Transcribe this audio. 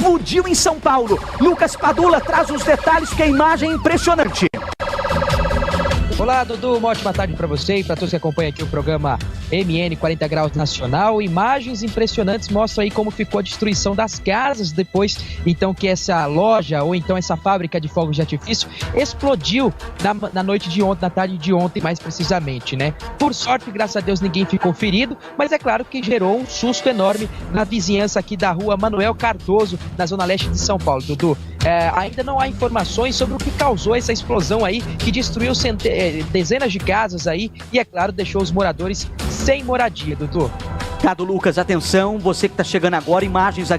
explodiu em São Paulo. Lucas Padula traz os detalhes, que a imagem é impressionante. Olá, Dudu, uma ótima tarde para você e para todos que acompanham aqui o programa MN 40 Graus Nacional. Imagens impressionantes mostram aí como ficou a destruição das casas depois, então, que essa loja ou então essa fábrica de fogos de artifício explodiu na noite de ontem, na tarde de ontem, mais precisamente, né? Por sorte, graças a Deus, ninguém ficou ferido, mas é claro que gerou um susto enorme na vizinhança aqui da rua Manuel Cardoso, na zona leste de São Paulo, Dudu. Ainda não há informações sobre o que causou essa explosão aí, que destruiu dezenas de casas aí e, é claro, deixou os moradores sem moradia, Dudu. Obrigado, Lucas. Atenção, você que está chegando agora, imagens aqui